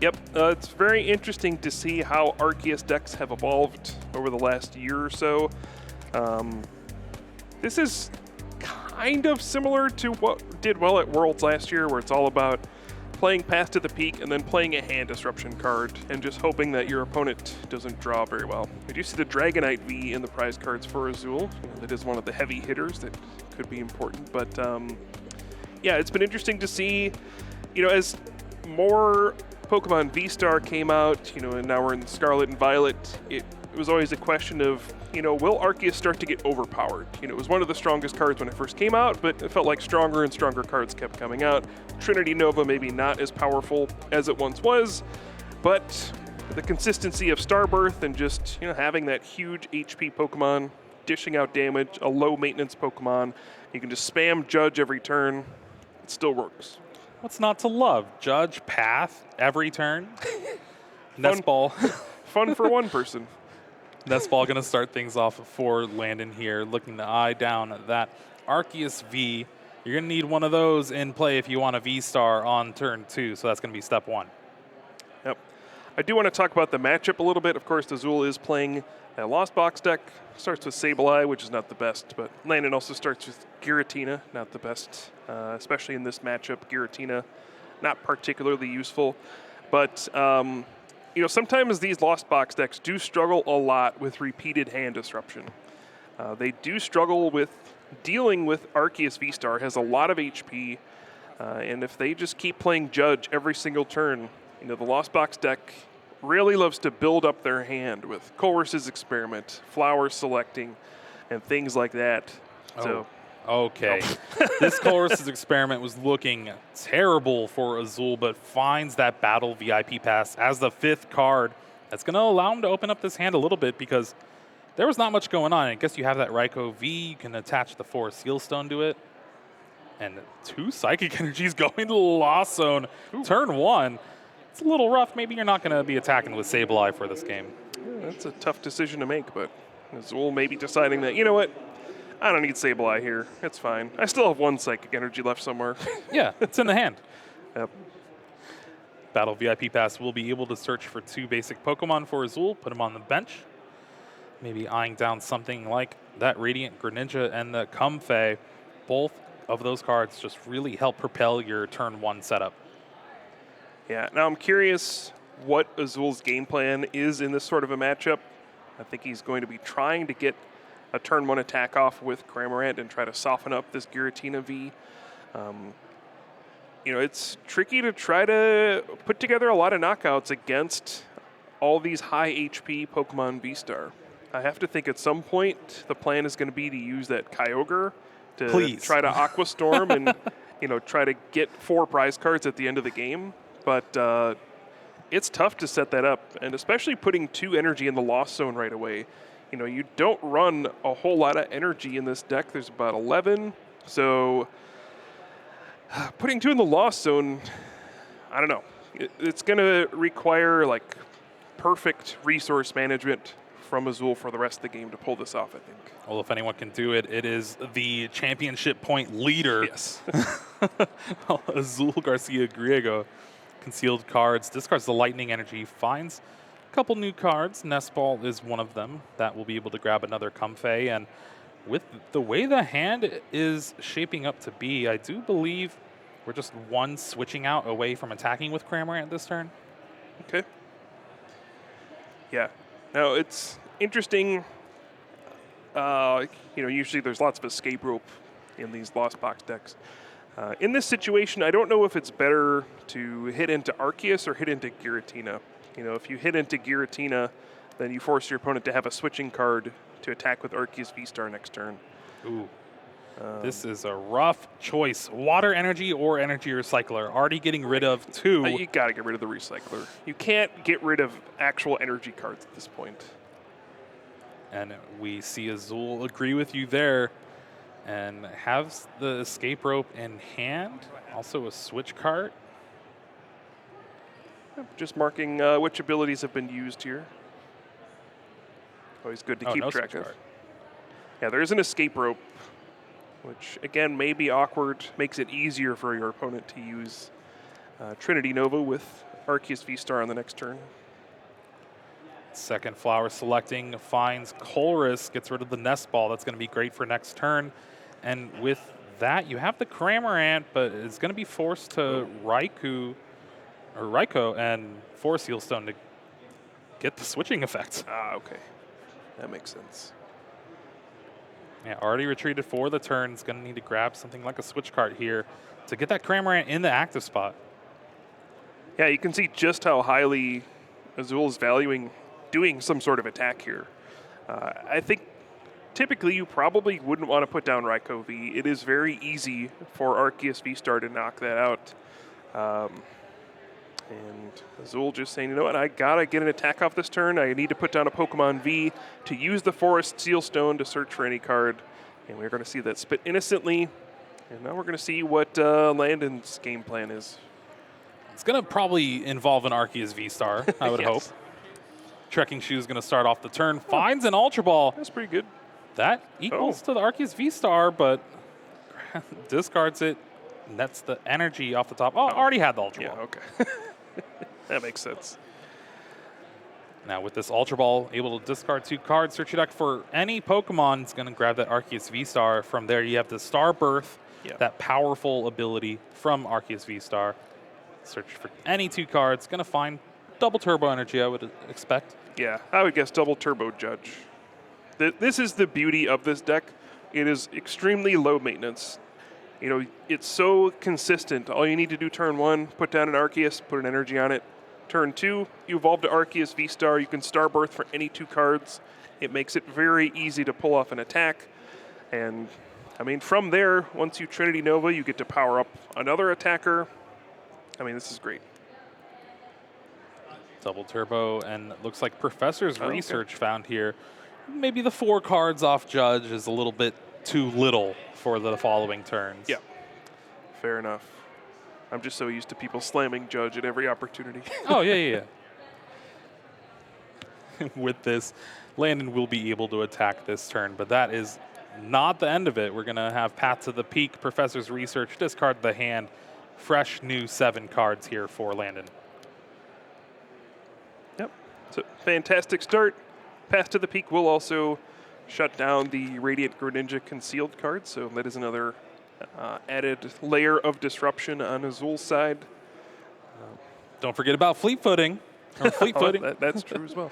Yep, it's very interesting to see how Arceus decks have evolved over the last year or so. This is kind of similar to what did well at Worlds last year, where it's all about playing Path to the Peak and then playing a hand disruption card and just hoping that your opponent doesn't draw very well. We do see the Dragonite V in the prize cards for Azul. That is one of the heavy hitters that could be important, but yeah, it's been interesting to see, as more Pokemon VSTAR came out, and now we're in Scarlet and Violet, it was always a question of, will Arceus start to get overpowered? It was one of the strongest cards when it first came out, but it felt like stronger and stronger cards kept coming out. Trinity Nova maybe not as powerful as it once was, but the consistency of Starbirth and just, having that huge HP Pokemon, dishing out damage, a low maintenance Pokemon, you can just spam Judge every turn, it still works. What's not to love? Judge, Path, every turn. Nest Ball. Fun for one person. Nest Ball going to start things off for Landon here, looking to eye down that Arceus V. You're going to need one of those in play if you want a V-Star on turn 2, so that's going to be step 1. Yep. I do want to talk about the matchup a little bit. Of course, Azul is playing a Lost Box deck. Starts with Sableye, which is not the best, but Landon also starts with Giratina, not the best, especially in this matchup. Giratina, not particularly useful, but sometimes these Lost Box decks do struggle a lot with repeated hand disruption. They do struggle with dealing with Arceus V-Star, has a lot of HP, and if they just keep playing Judge every single turn, the Lost Box deck really loves to build up their hand with Colress's Experiment, Flower Selecting, and things like that. So, okay. This Colress's Experiment was looking terrible for Azul, but finds that Battle VIP Pass as the 5th card. That's going to allow him to open up this hand a little bit because there was not much going on. I guess you have that Raikou V. You can attach the 4 Seal Stone to it. And 2 Psychic Energies going to Lost Zone. Ooh. Turn 1. It's a little rough. Maybe you're not going to be attacking with Sableye for this game. Yeah, that's a tough decision to make, but Azul may be deciding that, what? I don't need Sableye here. It's fine. I still have 1 Psychic Energy left somewhere. Yeah, it's in the hand. Yep. Battle VIP Pass will be able to search for 2 basic Pokemon for Azul, put them on the bench. Maybe eyeing down something like that Radiant Greninja and the Comfey. Both of those cards just really help propel your turn 1 setup. Yeah, now I'm curious what Azul's game plan is in this sort of a matchup. I think he's going to be trying to get a turn 1 attack off with Cramorant and try to soften up this Giratina V. It's tricky to try to put together a lot of knockouts against all these high HP Pokemon V-Star. I have to think at some point the plan is going to be to use that Kyogre to try to Aqua Storm and try to get 4 prize cards at the end of the game. But it's tough to set that up, and especially putting 2 energy in the Lost Zone right away. You don't run a whole lot of energy in this deck. There's about 11, so putting 2 in the Lost Zone, I don't know. It's going to require perfect resource management from Azul for the rest of the game to pull this off, I think. Well, if anyone can do it, it is the championship point leader. Yes. Azul Garcia-Griego. Concealed cards, discards the Lightning Energy, finds a couple new cards. Nest Ball is one of them. That will be able to grab another Comfey. And with the way the hand is shaping up to be, I do believe we're just 1 switching out away from attacking with Cramorant this turn. Okay. Yeah. Now, it's interesting. Usually there's lots of escape rope in these Lost Box decks. In this situation, I don't know if it's better to hit into Arceus or hit into Giratina. If you hit into Giratina, then you force your opponent to have a switching card to attack with Arceus V-Star next turn. Ooh. This is a rough choice. Water Energy or Energy Recycler. Already getting rid of 2. You got to get rid of the Recycler. You can't get rid of actual energy cards at this point. And we see Azul agree with you there. And has the escape rope in hand. Also a switch card. Just marking which abilities have been used here. Always good to keep track of. Yeah, there is an escape rope, which again may be awkward. Makes it easier for your opponent to use Trinity Nova with Arceus V-Star on the next turn. Second flower selecting finds Colress, gets rid of the nest ball. That's going to be great for next turn. And with that, you have the Cramorant, but it's going to be forced to Raikou and Force Heal Stone to get the switching effect. Ah, okay. That makes sense. Yeah, already retreated for the turn. It's going to need to grab something like a switch card here to get that Cramorant in the active spot. Yeah, you can see just how highly Azul is valuing doing some sort of attack here. I think typically you probably wouldn't want to put down Raikou V. It is very easy for Arceus V-Star to knock that out. And Azul just saying, you know what, I gotta get an attack off this turn. I need to put down a Pokemon V to use the Forest Seal Stone to search for any card. And we're gonna see that spit innocently. And now we're gonna see what Landon's game plan is. It's going to probably involve an Arceus V-Star, I would hope. Trekking Shoe is going to start off the turn. Finds an Ultra Ball. That's pretty good. That equals to the Arceus V-Star, but discards it, nets the energy off the top. Oh, already had the Ultra Ball. Yeah, okay. That makes sense. Now with this Ultra Ball, able to discard 2 cards, search your deck for any Pokemon. It's going to grab that Arceus V-Star. From there, you have the Star Birth, that powerful ability from Arceus V-Star. Search for any 2 cards. Going to find double turbo energy, I would expect. Yeah, I would guess double turbo Judge. This is the beauty of this deck. It is extremely low maintenance. You know, it's so consistent. All you need to do turn 1, put down an Arceus, put an energy on it. Turn 2, you evolve to Arceus V-Star. You can Star Birth for any 2 cards. It makes it very easy to pull off an attack. And, I mean, from there, once you Trinity Nova, you get to power up another attacker. I mean, this is great. Double turbo, and it looks like Professor's research found here. Maybe the 4 cards off Judge is a little bit too little for the following turns. Yeah, fair enough. I'm just so used to people slamming Judge at every opportunity. Oh, yeah. With this, Landon will be able to attack this turn, but that is not the end of it. We're going to have Path to the Peak, Professor's Research, discard the hand. Fresh new 7 cards here for Landon. Yep. So fantastic start. Path to the Peak will also shut down the Radiant Greninja concealed card, so that is another added layer of disruption on Azul's side. Don't forget about fleet footing. Or fleet footing. That's true as well.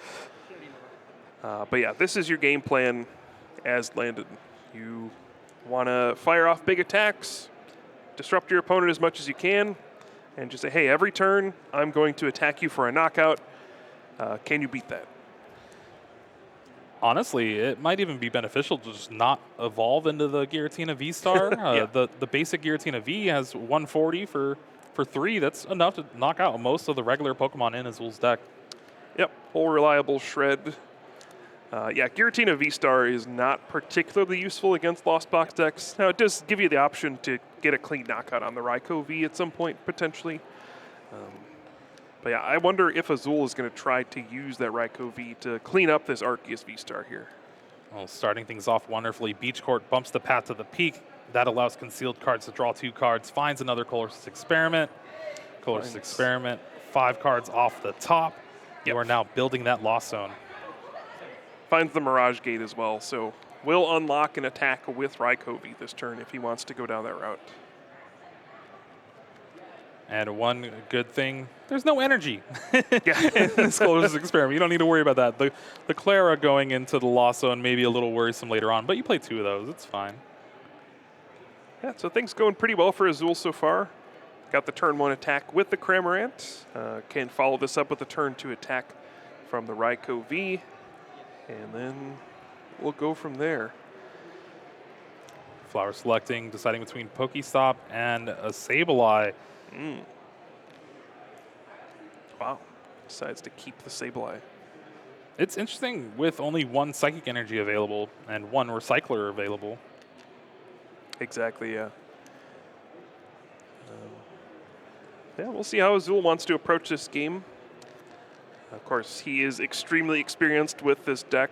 But yeah, this is your game plan as Landon. You want to fire off big attacks, disrupt your opponent as much as you can, and just say, hey, every turn I'm going to attack you for a knockout. Can you beat that? Honestly, it might even be beneficial to just not evolve into the Giratina V-Star. The basic Giratina V has 140 for 3. That's enough to knock out most of the regular Pokemon in Azul's deck. Yep, whole reliable shred. Giratina V-Star is not particularly useful against Lost Box decks. Now, it does give you the option to get a clean knockout on the Raikou V at some point, potentially. But yeah, I wonder if Azul is going to try to use that Raikou V to clean up this Arceus V-Star here. Well, starting things off wonderfully, Beach Court bumps the Path to the Peak. That allows concealed cards to draw 2 cards. Finds another Colress's Experiment. Colress's Experiment, 5 cards off the top. Yep. You are now building that Lost Zone. Finds the Mirage Gate as well, so will unlock an attack with Raikou V this turn if he wants to go down that route. And one good thing, there's no energy Yeah. in this Colress's Experiment. You don't need to worry about that. The Clara going into the Lost Zone may be a little worrisome later on, but you play 2 of those. It's fine. Yeah, so things going pretty well for Azul so far. Got the turn 1 attack with the Cramorant. Can follow this up with the turn 2 attack from the Raikou V. And then we'll go from there. Flower selecting, deciding between Pokestop and a Sableye. Wow. Decides to keep the Sableye. It's interesting with only 1 Psychic Energy available and 1 Recycler available. Exactly, yeah. We'll see how Azul wants to approach this game. Of course, he is extremely experienced with this deck.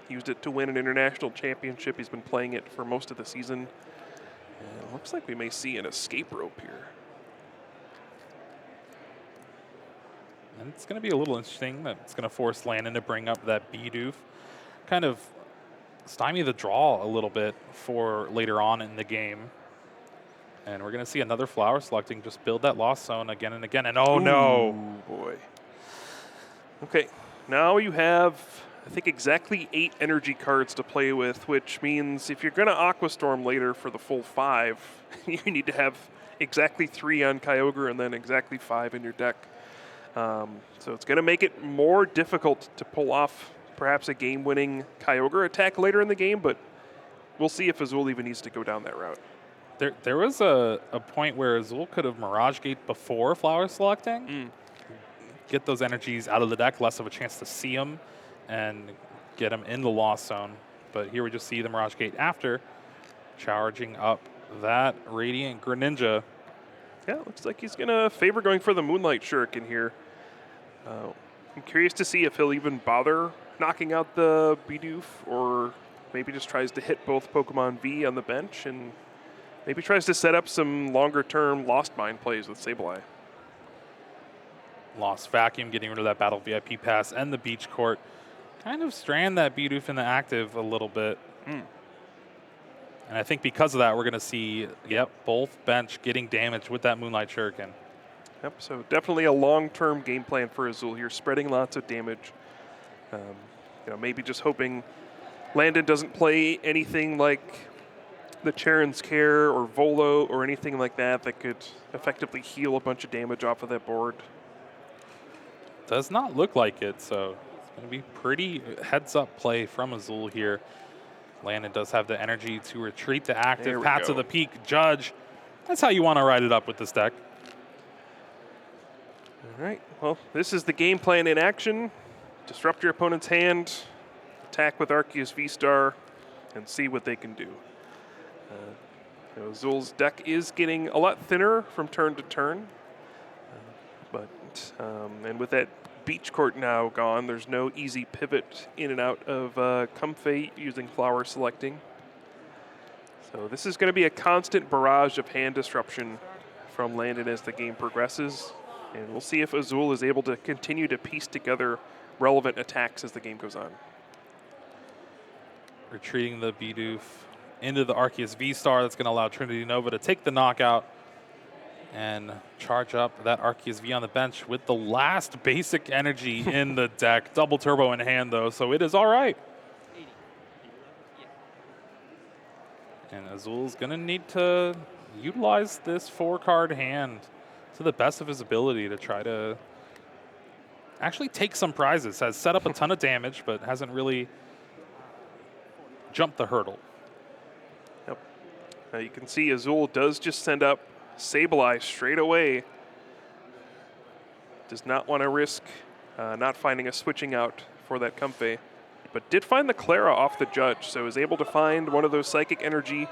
Used it to win an international championship. He's been playing it for most of the season. And it looks like we may see an escape rope here. And it's going to be a little interesting that it's going to force Landon to bring up that Bidoof. Kind of stymie the draw a little bit for later on in the game. And we're going to see another Flower Selecting just build that Lost Zone again and again. And oh no! Boy. Okay, now you have, I think, exactly 8 energy cards to play with, which means if you're going to Aqua Storm later for the full 5, you need to have exactly 3 on Kyogre and then exactly 5 in your deck. So it's going to make it more difficult to pull off perhaps a game-winning Kyogre attack later in the game, but we'll see if Azul even needs to go down that route. There was a point where Azul could have Mirage Gate before Flower Selecting. Get those energies out of the deck, less of a chance to see them and get them in the Lost Zone. But here we just see the Mirage Gate after, charging up that Radiant Greninja. Yeah, looks like he's going to favor going for the Moonlight Shuriken here. I'm curious to see if he'll even bother knocking out the Bidoof, or maybe just tries to hit both Pokemon V on the bench and maybe tries to set up some longer-term Lost Mine plays with Sableye. Lost Vacuum, getting rid of that Battle VIP pass and the Beach Court. Kind of strand that Bidoof in the active a little bit. And I think because of that, we're going to see, both bench getting damaged with that Moonlight Shuriken. Yep, so definitely a long-term game plan for Azul here, spreading lots of damage. Maybe just hoping Landon doesn't play anything like the Charon's Care or Volo or anything like that that could effectively heal a bunch of damage off of that board. Does not look like it, so it's going to be pretty heads-up play from Azul here. Landon does have the energy to retreat the active, Path to the Peak, Judge. That's how you want to ride it up with this deck. All right, well, this is the game plan in action. Disrupt your opponent's hand, attack with Arceus VSTAR, and see what they can do. Azul's deck is getting a lot thinner from turn to turn. And with that Beach Court now gone, there's no easy pivot in and out of Comfey using Flower Selecting. So this is going to be a constant barrage of hand disruption from Landon as the game progresses. And we'll see if Azul is able to continue to piece together relevant attacks as the game goes on. Retreating the Bidoof into the Arceus V-Star. That's going to allow Trinity Nova to take the knockout and charge up that Arceus V on the bench with the last basic energy in the deck. Double turbo in hand, though, so it is all right. And Azul's going to need to utilize this 4-card hand to the best of his ability to try to actually take some prizes. Has set up a ton of damage, but hasn't really jumped the hurdle. Yep. Now you can see Azul does just send up Sableye straight away. Does not want to risk not finding a switching out for that Comfey, but did find the Clara off the Judge, so is able to find one of those Psychic Energy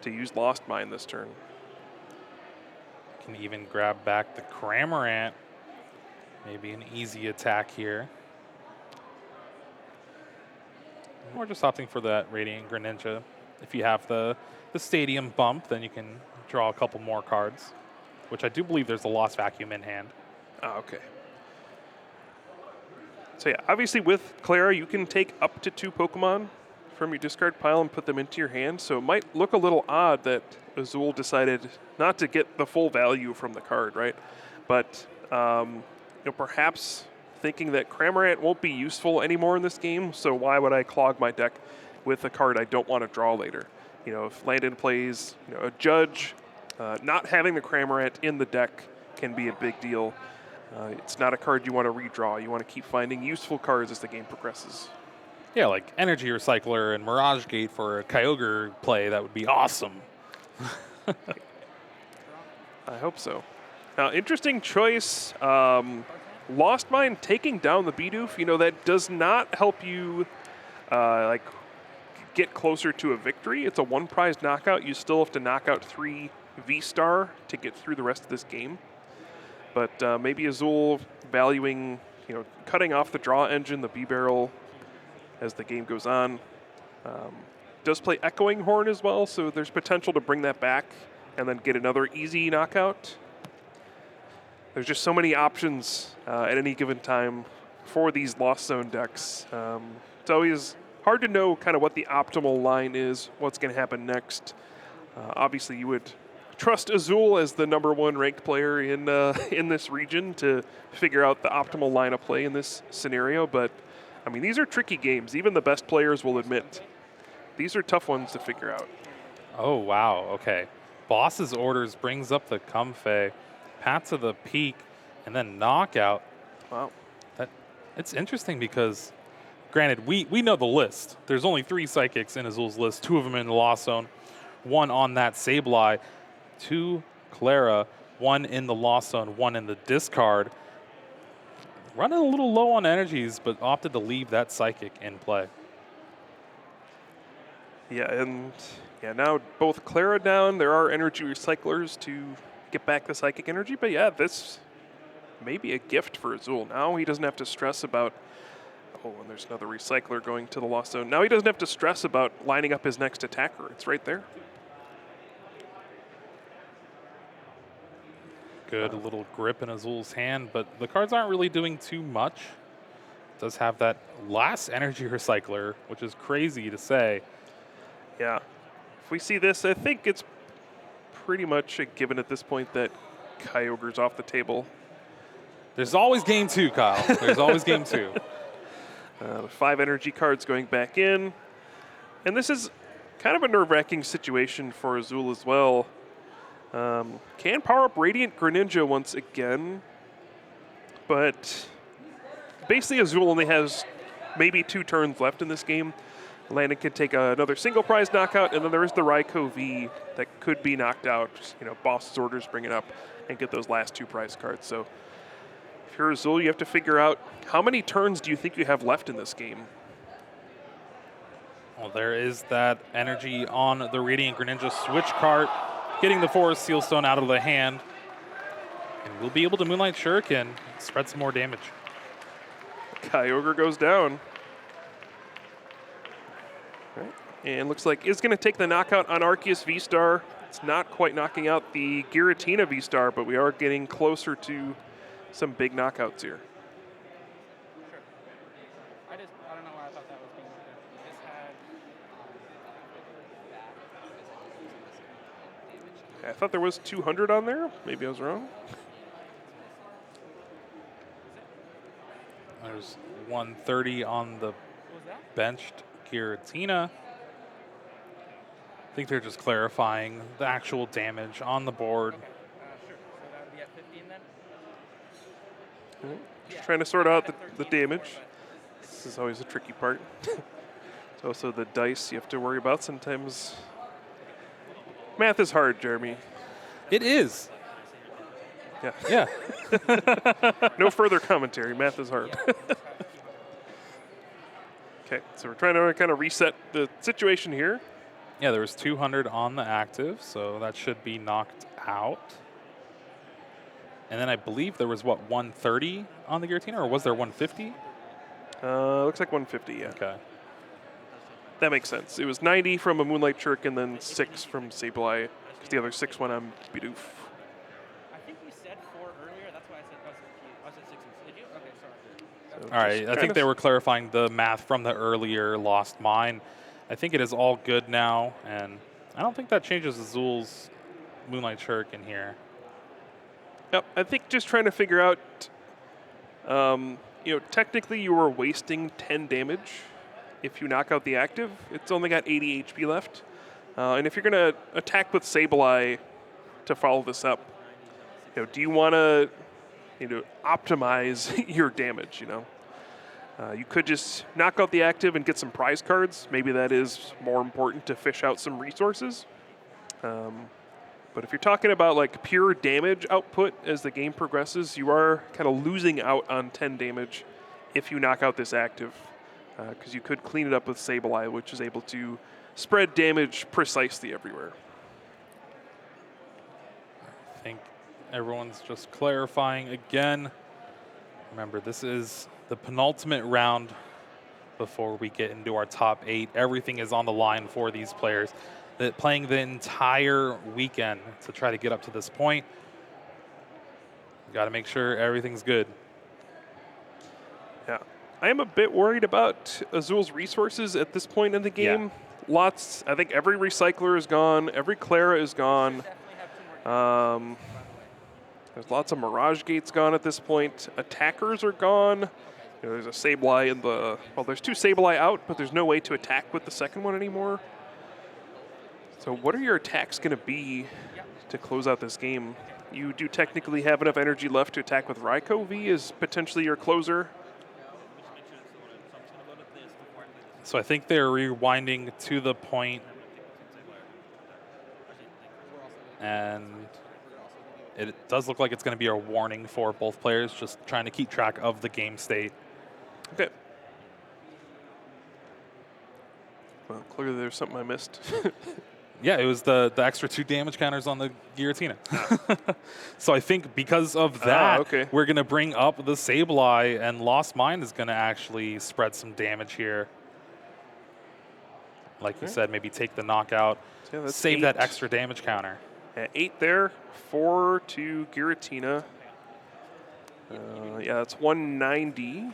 to use Lost Mine this turn. Can even grab back the Cramorant. Maybe an easy attack here. Or just opting for that Radiant Greninja. If you have the Stadium bump, then you can draw a couple more cards, which I do believe there's a Lost Vacuum in hand. Oh, okay. So yeah, obviously with Clara, you can take up to 2 Pokemon from your discard pile and put them into your hand, so it might look a little odd that Azul decided not to get the full value from the card, right? But perhaps thinking that Cramorant won't be useful anymore in this game, so why would I clog my deck with a card I don't want to draw later? If Landon plays a Judge, not having the Cramorant in the deck can be a big deal. It's not a card you want to redraw. You want to keep finding useful cards as the game progresses. Yeah, like Energy Recycler and Mirage Gate for a Kyogre play, that would be awesome. I hope so. Now, interesting choice. Lost Mine taking down the Bidoof, that does not help you get closer to a victory. It's a 1-prize knockout. You still have to knock out 3 V-Star to get through the rest of this game. But maybe Azul valuing, cutting off the draw engine, the B-Barrel, as the game goes on. Does play Echoing Horn as well, so there's potential to bring that back and then get another easy knockout. there's just so many options at any given time for these Lost Zone decks. It's always hard to know kind of what the optimal line is, what's going to happen next. Obviously, you would trust Azul as the #1 ranked player in this region to figure out the optimal line of play in this scenario. But I mean, these are tricky games. Even the best players will admit these are tough ones to figure out. Oh, wow. Okay. Boss's Orders brings up the Comfey, Path to the Peak, and then Knockout. Wow. It's interesting because, granted, we know the list. There's only 3 Psychics in Azul's list, 2 of them in the Lost Zone, 1 on that Sableye, 2 Clara, 1 in the Lost Zone, 1 in the discard. Running a little low on energies, but opted to leave that Psychic in play. Yeah, and now both Clara down. There are energy recyclers to get back the Psychic energy, but yeah, this may be a gift for Azul. Now he doesn't have to stress about, oh, and there's another recycler going to the Lost Zone. Now he doesn't have to stress about lining up his next attacker. It's right there. Good little grip in Azul's hand, but the cards aren't really doing too much. Does have that last energy recycler, which is crazy to say. Yeah. If we see this, I think it's pretty much a given at this point that Kyogre's off the table. There's always game 2, Kyle. There's always game 2. 5 energy cards going back in. And this is kind of a nerve-wracking situation for Azul as well. Can power up Radiant Greninja once again, but basically Azul only has maybe 2 turns left in this game. Landon can take another single prize knockout, and then there is the Raikou V that could be knocked out. You know, Boss's Orders bring it up and get those last 2 prize cards. So if you're Azul, you have to figure out how many turns do you think you have left in this game? Well, there is that energy on the Radiant Greninja switch card, getting the Forest Seal Stone out of the hand. And we'll be able to Moonlight Shuriken, spread some more damage. Kyogre goes down. Right. And looks like it's going to take the knockout on Arceus VSTAR. It's not quite knocking out the Giratina VSTAR, but we are getting closer to some big knockouts here. Sure. I don't know why I thought that was being you just had I thought there was 200 on there. Maybe I was wrong. There's 130 on the benched Giratina. I think they're just clarifying the actual damage on the board. Okay. Sure. So that would be at 15 then? Just trying to sort out the damage. This is always a tricky part. It's also the dice you have to worry about sometimes. Math is hard, Jeremy. It is. Yeah. Yeah. No further commentary. Math is hard. Okay, so we're trying to kind of reset the situation here. Yeah, there was 200 on the active, so that should be knocked out. And then I believe there was, 130 on the Giratina, or was there 150? Looks like 150, yeah. Okay. That makes sense. It was 90 from a Moonlight Shuriken, then 6 from Sableye, because the other 6 went on Bidoof. I think you said 4 earlier. That's why I said 6. Did you? Okay, sorry. So All right, I think they were clarifying the math from the earlier Lost Mine. I think it is all good now, and I don't think that changes Azul's Moonlight Shuriken here. Yep, I think just trying to figure out, technically you were wasting 10 damage if you knock out the active. It's only got 80 HP left. And if you're going to attack with Sableye to follow this up, do you want to optimize your damage, You could just knock out the active and get some prize cards. Maybe that is more important to fish out some resources. But if you're talking about like pure damage output as the game progresses, you are kind of losing out on 10 damage if you knock out this active. Because you could clean it up with Sableye, which is able to spread damage precisely everywhere. I think everyone's just clarifying again. Remember, this is the penultimate round before we get into our top 8. Everything is on the line for these players. Playing the entire weekend to try to get up to this point. Got to make sure everything's good. Yeah. I am a bit worried about Azul's resources at this point in the game. Lots, I think every recycler is gone, every Clara is gone. Definitely have 2 more games, by the way. There's lots of Mirage Gates gone at this point. Attackers are gone. You know, there's a Sableye in the, well, there's 2 Sableye out, but there's no way to attack with the second one anymore. So what are your attacks going to be to close out this game? You do technically have enough energy left to attack with Raikou V as potentially your closer. So I think they're rewinding to the point, and it does look like it's going to be a warning for both players, just trying to keep track of the game state. Okay. Well, clearly there's something I missed. Yeah, it was the extra 2 damage counters on the Giratina. So I think because of that, we're going to bring up the Sableye, and Lost Mind is going to actually spread some damage here. Like you said, maybe take the knockout, save that extra damage counter. 8 there, 4 to Giratina. Yeah, that's 190.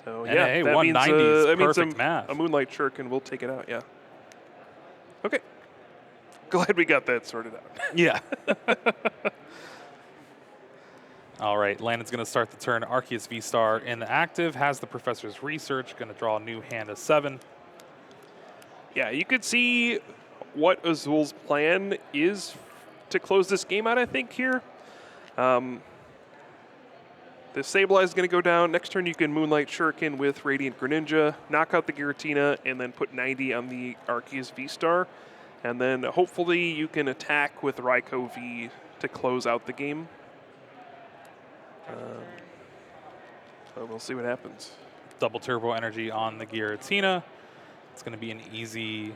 So And yeah, hey, that 190 means, is that means perfect math. a Moonlight Shuriken will take it out, yeah. Okay. Glad we got that sorted out. Yeah. All right, Landon's going to start the turn. Arceus VSTAR in the active, has the Professor's Research, going to draw a new hand of 7. Yeah, you could see what Azul's plan is to close this game out, I think, here. The Sableye is going to go down. Next turn, you can Moonlight Shuriken with Radiant Greninja, knock out the Giratina, and then put 90 on the Arceus V-Star. And then hopefully you can attack with Raikou V to close out the game. So we'll see what happens. Double Turbo Energy on the Giratina. It's going to be an easy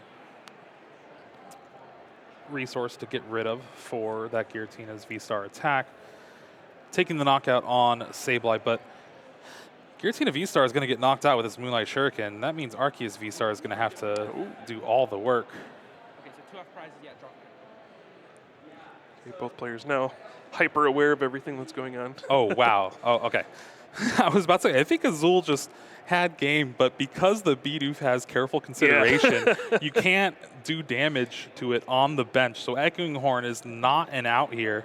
resource to get rid of for that Giratina's V-Star attack. Taking the knockout on Sableye, but Giratina V-Star is going to get knocked out with this Moonlight Shuriken. That means Arceus V-Star is going to have to do all the work. Okay, so 2 off prizes, yeah, drop. Both players now hyper aware of everything that's going on. Oh, wow. Oh, okay. I was about to say, I think Azul just had game, but because the Bidoof has careful consideration, you can't do damage to it on the bench. So Echoing Horn is not an out here.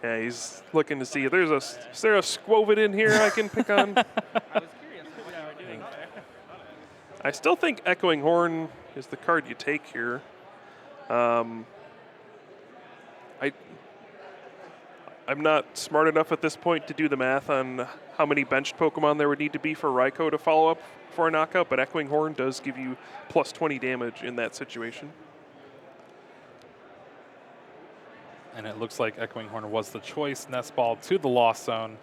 Yeah, he's looking to see if is there a Squovid in here I can pick on? I was curious what you were doing there. I still think Echoing Horn is the card you take here. I'm not smart enough at this point to do the math on how many benched Pokemon there would need to be for Raikou to follow up for a knockout, but Echoing Horn does give you plus 20 damage in that situation. And it looks like Echoing Horn was the choice. Nest Ball to the Lost Zone.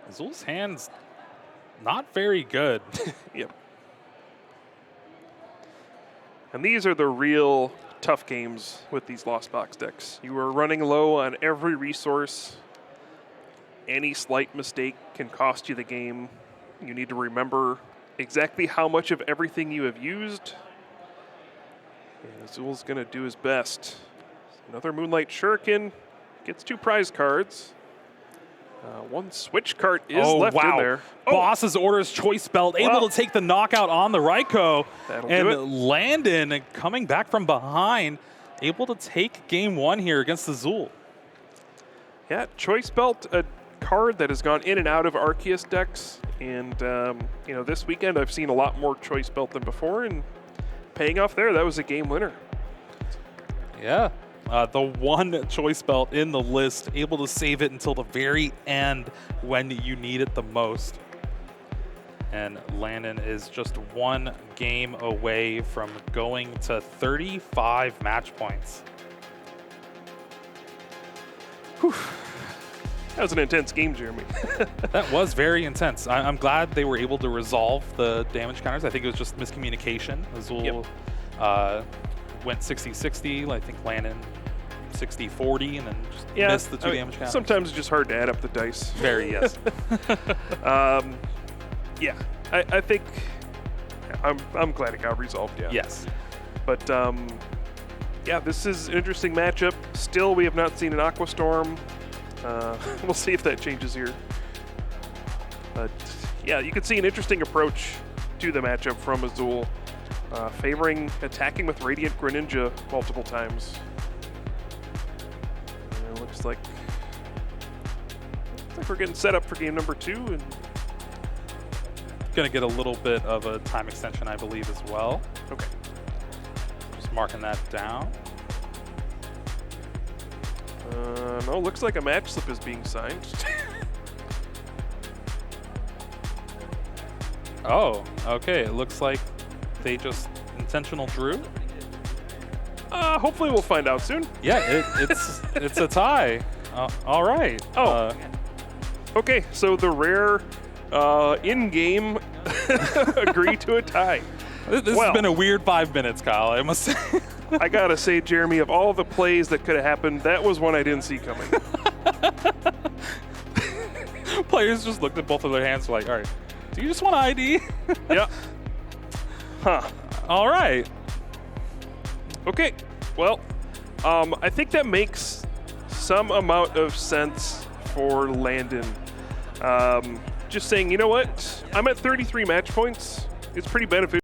Azul's hand's not very good. Yep. And these are the real tough games with these Lost Box decks. You are running low on every resource. Any slight mistake can cost you the game. You need to remember exactly how much of everything you have used. And Azul's going to do his best. Another Moonlight Shuriken gets 2 prize cards. 1 switch card is left in there. Boss's Orders Choice Belt, able to take the knockout on the Raikou. That'll and do it. Landon coming back from behind, able to take game 1 here against Azul. Yeah, Choice Belt, a card that has gone in and out of Arceus decks. And, you know, this weekend I've seen a lot more Choice Belt than before. And paying off there, that was a game winner. Yeah. The 1 choice belt in the list, able to save it until the very end when you need it the most. And Landon is just 1 game away from going to 35 match points. Whew. That was an intense game, Jeremy. That was very intense. I'm glad they were able to resolve the damage counters. I think it was just miscommunication. Azul went 60-60. I think Landon 60-40, and then just missed the 2 damage counters. Sometimes it's just hard to add up the dice. Very, yes. Yeah, I think I'm glad it got resolved. Yeah. Yes. But yeah, this is an interesting matchup. Still, we have not seen an Aqua Storm. We'll see if that changes here. But yeah, you can see an interesting approach to the matchup from Azul, favoring attacking with Radiant Greninja multiple times. And it looks like we're getting set up for game number 2. And Going to get a little bit of a time extension, I believe, as well. okay. Just marking that down. No, looks like a match slip is being signed. Oh, okay. It looks like they just intentional drew. Hopefully we'll find out soon. Yeah, it's a tie. All right. Oh. Okay, so the rare in-game agree to a tie. This has been a weird 5 minutes, Kyle, I must say. I gotta say, Jeremy, of all the plays that could have happened, that was one I didn't see coming. Players just looked at both of their hands like, all right, do you just want ID? Yeah. Huh. All right. Okay, well, I think that makes some amount of sense for Landon. Just saying, you know what? I'm at 33 match points. It's pretty beneficial.